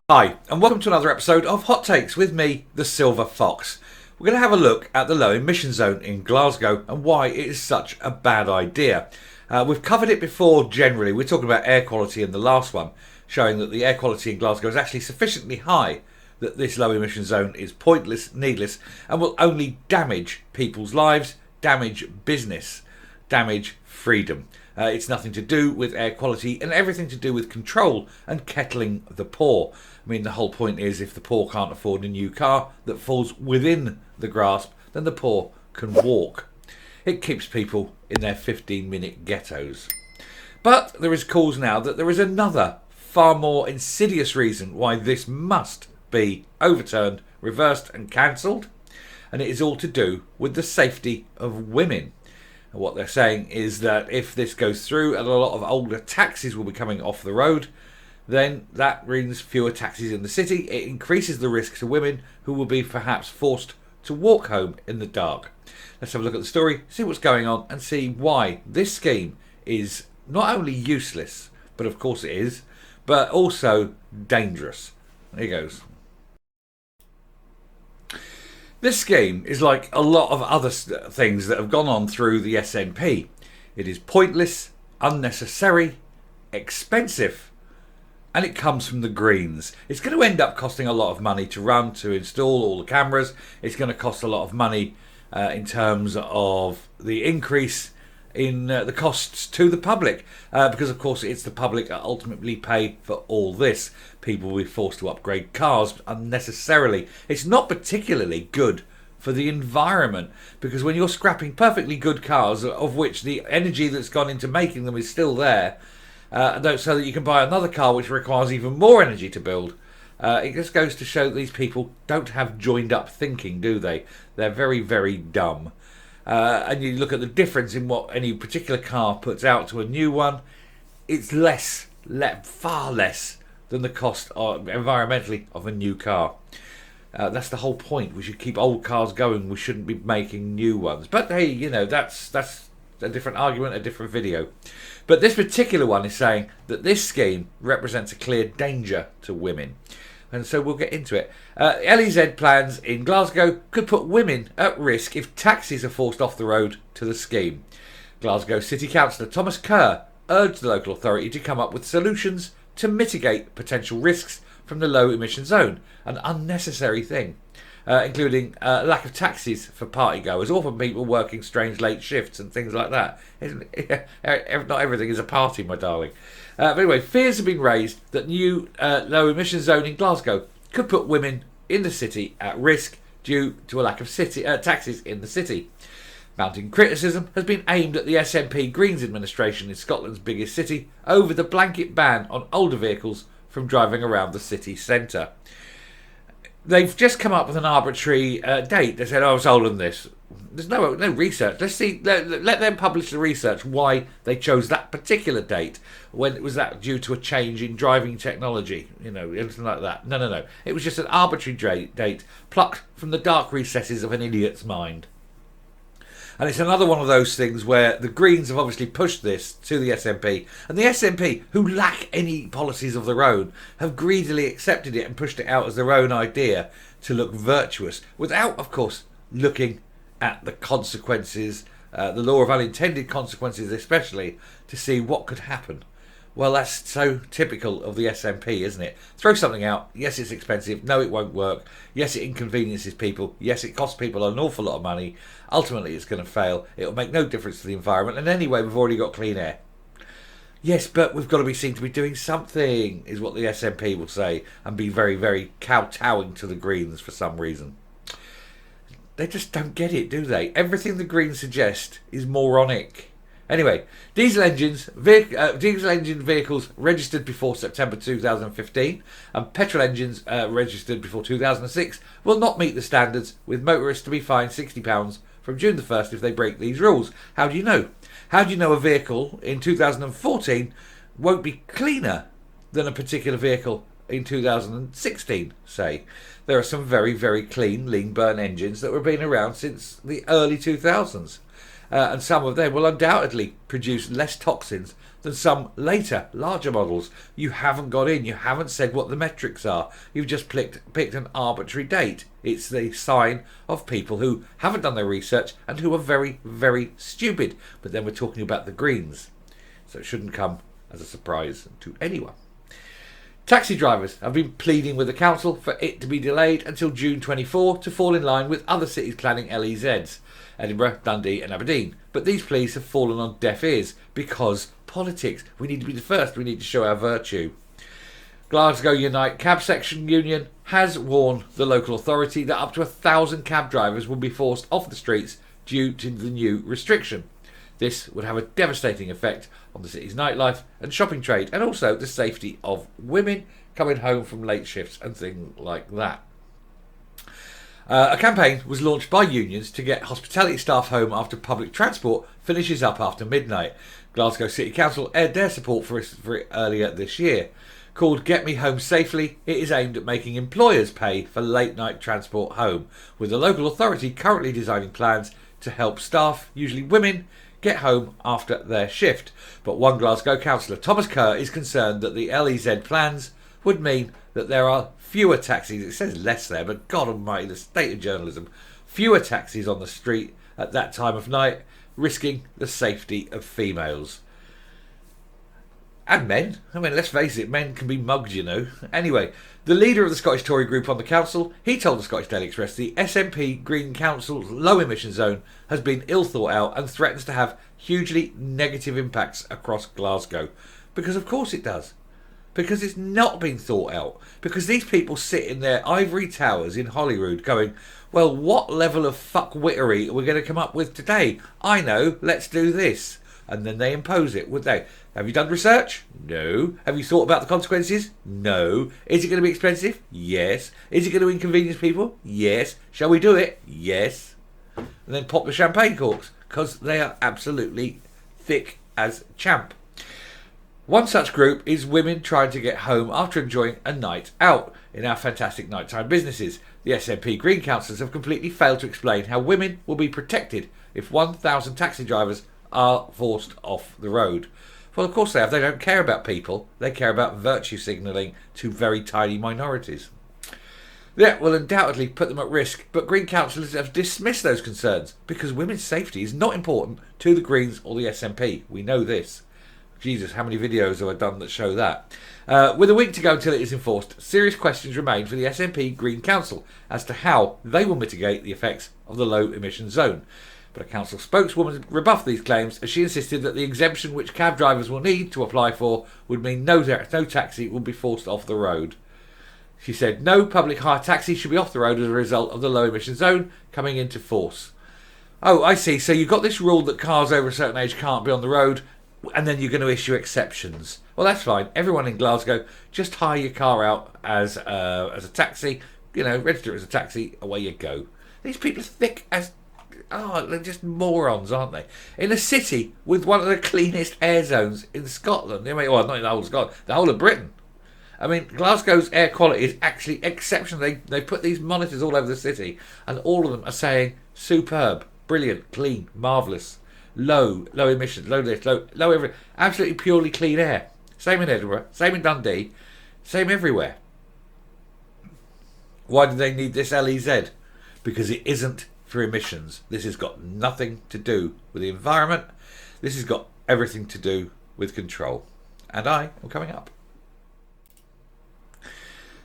Hi, and welcome to another episode of Hot Takes with me, the Silver Fox. We're going to have a look at the low emission zone in Glasgow and why it is such a bad idea. We've covered it before generally. We're talking about air quality in the last one, showing that the air quality in Glasgow is actually sufficiently high that this low emission zone is pointless, needless, and will only damage people's lives, damage business, damage freedom. It's nothing to do with air quality and everything to do with control and kettling the poor. I mean, the whole point is if the poor can't afford a new car that falls within the grasp, then the poor can walk. It keeps people in their 15-minute ghettos. But there is cause now that there is another, far more insidious reason why this must be overturned, reversed and cancelled. And it is all to do with the safety of women. What they're saying is that if this goes through and a lot of older taxis will be coming off the road, then that means fewer taxis in the city. It increases the risk to women who will be perhaps forced to walk home in the dark. Let's have a look at the story, see what's going on and see why this scheme is not only useless, but of course it is, but also dangerous. There he goes. This scheme is like a lot of other things that have gone on through the SNP. It is pointless, unnecessary, expensive, and it comes from the Greens. It's going to end up costing a lot of money to run, to install all the cameras. It's going to cost a lot of money in terms of the increase in the costs to the public, because of course it's the public that ultimately pay for all this. People will be forced to upgrade cars unnecessarily. It's not particularly good for the environment, because when you're scrapping perfectly good cars, of which the energy that's gone into making them is still there, so that you can buy another car which requires even more energy to build, it just goes to show that these people don't have joined up thinking, do they? They're very, very dumb. And you look at the difference in what any particular car puts out to a new one, it's far less than the cost environmentally of a new car. That's the whole point. We should keep old cars going. We shouldn't be making new ones. But hey, that's a different argument, a different video. But this particular one is saying that this scheme represents a clear danger to women. And so we'll get into it. LEZ plans in Glasgow could put women at risk if taxis are forced off the road to the scheme. Glasgow City Councillor Thomas Kerr urged the local authority to come up with solutions to mitigate potential risks from the low emission zone, an unnecessary thing, including lack of taxis for partygoers or for people working strange late shifts and things like that. Not everything is a party, my darling. But anyway, fears have been raised that new low emission zone in Glasgow could put women in the city at risk due to a lack of taxis in the city. Mounting criticism has been aimed at the SNP Greens administration in Scotland's biggest city over the blanket ban on older vehicles from driving around the city centre. They've just come up with an arbitrary date. They said, it's older than this. There's no research. Let's see. Let them publish the research why they chose that particular date. When was that due to a change in driving technology? Anything like that. No. It was just an arbitrary date plucked from the dark recesses of an idiot's mind. And it's another one of those things where the Greens have obviously pushed this to the SNP, and the SNP, who lack any policies of their own, have greedily accepted it and pushed it out as their own idea to look virtuous, without, of course, looking at the consequences, the law of unintended consequences especially, to see what could happen. Well, that's so typical of the SNP, isn't it? Throw something out. Yes, it's expensive. No, it won't work. Yes, it inconveniences people. Yes, it costs people an awful lot of money. Ultimately, it's going to fail. It'll make no difference to the environment. And anyway, we've already got clean air. Yes, but we've got to be seen to be doing something, is what the SNP will say, and be very, very kowtowing to the Greens for some reason. They just don't get it, do they? Everything the Greens suggest is moronic. Anyway, diesel engine vehicles registered before September 2015 and petrol engines registered before 2006 will not meet the standards, with motorists to be fined £60 from June the 1st if they break these rules. How do you know? How do you know a vehicle in 2014 won't be cleaner than a particular vehicle in 2016, say? There are some very, very clean lean burn engines that were been around since the early 2000s. And some of them will undoubtedly produce less toxins than some later, larger models. You haven't got in, you haven't said what the metrics are. You've just picked an arbitrary date. It's the sign of people who haven't done their research and who are very, very stupid. But then we're talking about the Greens, so it shouldn't come as a surprise to anyone. Taxi drivers have been pleading with the council for it to be delayed until June 24 to fall in line with other cities planning LEZs, Edinburgh, Dundee and Aberdeen. But these pleas have fallen on deaf ears because politics. We need to be the first. We need to show our virtue. Glasgow Unite Cab Section Union has warned the local authority that up to 1,000 cab drivers will be forced off the streets due to the new restriction. This would have a devastating effect on the city's nightlife and shopping trade, and also the safety of women coming home from late shifts and things like that. A campaign was launched by unions to get hospitality staff home after public transport finishes up after midnight. Glasgow City Council aired their support for it earlier this year. Called Get Me Home Safely, it is aimed at making employers pay for late night transport home, with the local authority currently designing plans to help staff, usually women, get home after their shift. But one Glasgow councillor, Thomas Kerr, is concerned that the LEZ plans would mean that there are fewer taxis. It says less there, but God almighty, the state of journalism. Fewer taxis on the street at that time of night, risking the safety of females. And men. I mean, let's face it, men can be mugged, you know. Anyway, the leader of the Scottish Tory group on the council, he told the Scottish Daily Express the SNP Green Council's low emission zone has been ill thought out and threatens to have hugely negative impacts across Glasgow. Because of course it does. Because it's not been thought out. Because these people sit in their ivory towers in Holyrood going, well, what level of fuckwittery are we going to come up with today? I know, let's do this. And then they impose it, would they? Have you done research? No. Have you thought about the consequences? No. Is it going to be expensive? Yes. Is it going to inconvenience people? Yes. Shall we do it? Yes. And then pop the champagne corks, because they are absolutely thick as champ. One such group is women trying to get home after enjoying a night out in our fantastic nighttime businesses. The SNP Green councillors have completely failed to explain how women will be protected if 1,000 taxi drivers are forced off the road. Well, of course they have. They don't care about people. They care about virtue signalling to very tiny minorities. That will undoubtedly put them at risk, but Green councillors have dismissed those concerns because women's safety is not important to the Greens or the SNP. We know this. Jesus, how many videos have I done that show that? With a week to go until it is enforced, serious questions remain for the SNP Green Council as to how they will mitigate the effects of the low emission zone. But a council spokeswoman rebuffed these claims as she insisted that the exemption which cab drivers will need to apply for would mean no taxi will be forced off the road. She said no public hire taxi should be off the road as a result of the low emission zone coming into force. Oh, I see. So you've got this rule that cars over a certain age can't be on the road, and then you're going to issue exceptions. Well, that's fine. Everyone in Glasgow, just hire your car out as a taxi. You know, register it as a taxi. Away you go. These people are thick as... Oh, they're just morons, aren't they? In a city with one of the cleanest air zones in Scotland. I mean, well, not in the whole of Scotland, the whole of Britain. I mean, Glasgow's air quality is actually exceptional. They put these monitors all over the city, and all of them are saying superb, brilliant, clean, marvellous, low emissions, low lift, low everything. Absolutely purely clean air. Same in Edinburgh, same in Dundee, same everywhere. Why do they need this LEZ? Because it isn't for emissions. This has got nothing to do with the environment. This has got everything to do with control. And I am coming up.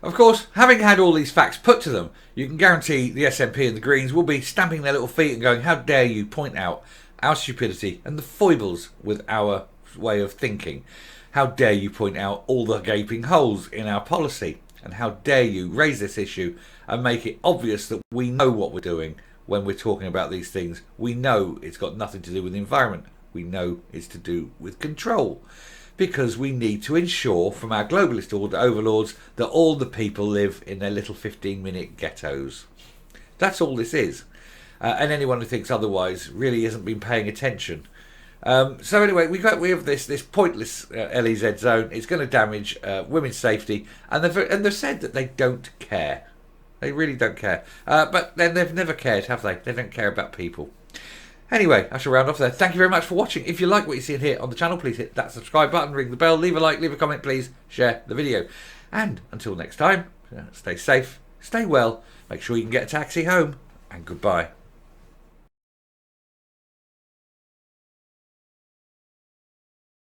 Of course, having had all these facts put to them, you can guarantee the SNP and the Greens will be stamping their little feet and going, how dare you point out our stupidity and the foibles with our way of thinking. How dare you point out all the gaping holes in our policy. And how dare you raise this issue and make it obvious that we know what we're doing when we're talking about these things. We know it's got nothing to do with the environment. We know it's to do with control. Because we need to ensure from our globalist overlords that all the people live in their little 15-minute ghettos. That's all this is. And anyone who thinks otherwise really hasn't been paying attention. So anyway, we have this pointless LEZ zone. It's going to damage women's safety. And they've said that they don't care. They really don't care. But then they've never cared, have they? They don't care about people. Anyway, I shall round off there. Thank you very much for watching. If you like what you see here on the channel, please hit that subscribe button, ring the bell, leave a like, leave a comment, please share the video. And until next time, stay safe, stay well, make sure you can get a taxi home, and goodbye.